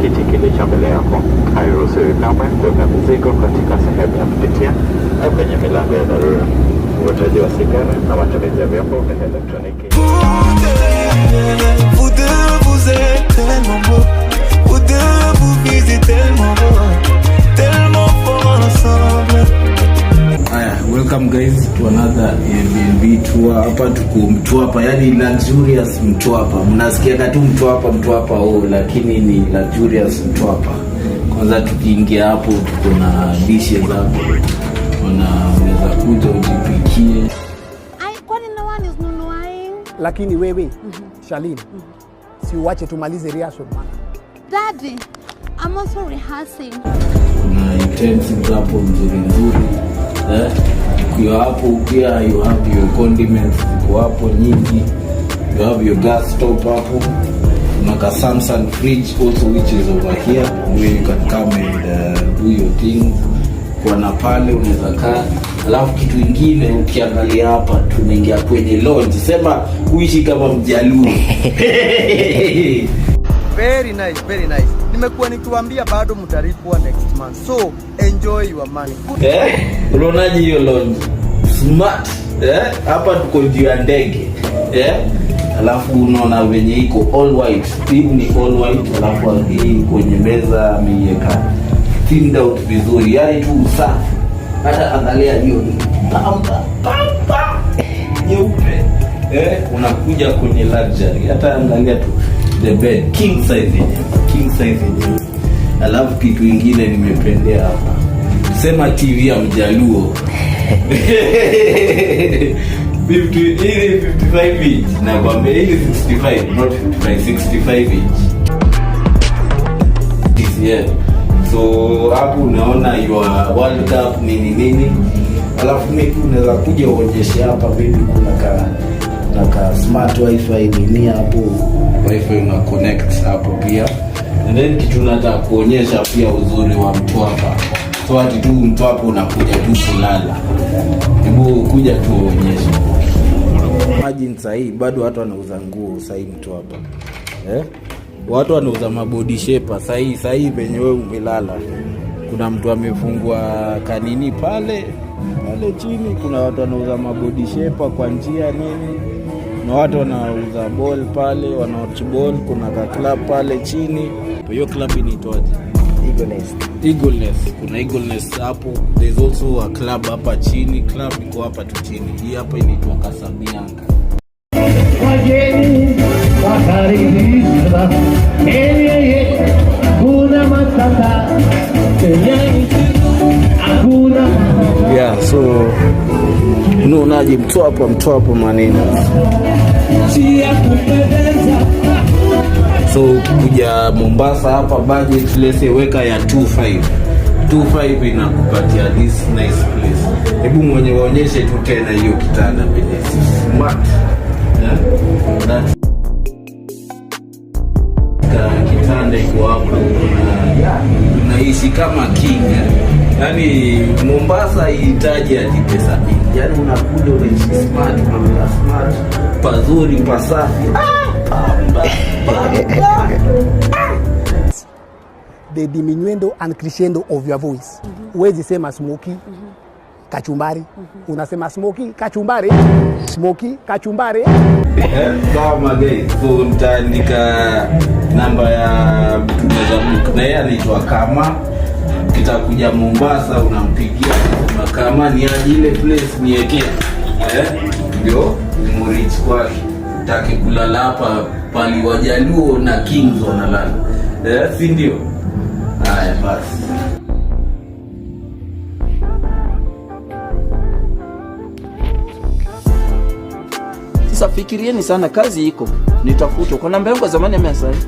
kiti kilicho mbele yako. Hairuhusiwi kamwe kuweka mizigo katika sehemu ya kupitia au kwenye milango ya dharura. Uvutaji wa sigara na matumizi ya vyombo vya elektroniki. Vous deux, vous êtes tellement beaux. Vous deux, vous visez tellement beau. Tellement fort ensemble. Welcome guys to another Airbnb tour. Hapa tuko Mtwapa, yani luxurious Mtwapa. Mnasikia katu Mtwapa lakini ni luxurious Mtwapa. Kwanza tukiingia hapo tuko na dishes hapo. Unaweza kuja ujipikie. Kwani no one is nunuaing? Lakini wewe Shalini, si uache tumalize rehearsal bana. Daddy, I'm also rehearsing. Kuna utensils hapo nzuri. Ukiwa hapo pia you have your condiments ziko hapo nyingi. You have your gas stove hapo. Kuna Samsung fridge also which is over here where you can come and do your thing. Kuna pale unaweza kaa. Alafu kitu kingine ukiangalia hapa tunaingia kwenye lounge. Sema kuishi kama Mjaluo. Very nice, very nice. Nimekuwa nikiwaambia bado mtalipwa next month. So enjoy your money. Unaonaje hiyo lounge? Smart. Hapa tuko juu ya ndege. Alafu unaona venye iko all white. Hii ni all white. Alafu hii kwenye meza ameiweka thinned out vizuri. Yaani tu usafi. Hata angalia hiyo pamba nyeupe. Unakuja kwenye luxury. Hata angalia tu the bed king size. Alafu kitu kingine nimependea hapa. Sema TV ya Mjaluo. 55 inch. Na kwamba hili 65 not 55, 65 inch. Yeah. So hapo unaona your World Cup nini. Alafu mimi unaweza kuja uonyeshe hapa baby kuna ka smart wifi nini hapo. Wifi una connect hapo pia. And then kitu nataka kuonyesha pia uzuri wa Mtwapa. So ati tu Mtwapa unakuja tu kulala. Hebu kuja tu uonyeshe. Imagine sahi bado watu wanauza nguo sahi Mtwapa. Watu wanauza mabody shaper sahi penye wewe umelala. Kuna mtu amefungwa kanini pale chini. Kuna watu wanauza mabody shaper kwa njia nini. Na watu wanauza ball pale, wanaoch ball. Kuna ka club pale chini. Hiyo club inaitwaje? Eagleness. Kuna Eagleness hapo. There's also a club hapa chini. Club iko hapa tu chini. Hii hapa inaitwa Casablanca. Wageni wakaribishwa, kuna matata, hakuna. Yeah, so unaonaje Mtwapa maneno. So kuja Mombasa hapa budget let's say weka ya 25 inakupatia this nice place. Hebu mwenye waonyeshe tu tena hiyo kitanda penye smart. Kitanda iko hapo unaishi kama king. Yaani Mombasa ihitaji ati pesa mingi. Yaani unakuja unaishi smart, unakuwa smart, pazuri, pasafi. The diminuendo and crescendo of your voice. Uwezi sema smoky, kachumbari. Unasema smoky, kachumbari. Smoky, kachumbari. Kama guys, so nitaandika namba ya tunaweza book. Na yeye anaitwa Kama. Kitakuja Mombasa unampigia kama ni ile place niwekea. Ndio murich kwake. Taki kulala hapa pali Wajaluo na Kings wanalala. Si ndio? Haya basi. Sasa fikirieni sana, kazi iko. Nitafuta. Kwa namba yangu zamani ya message.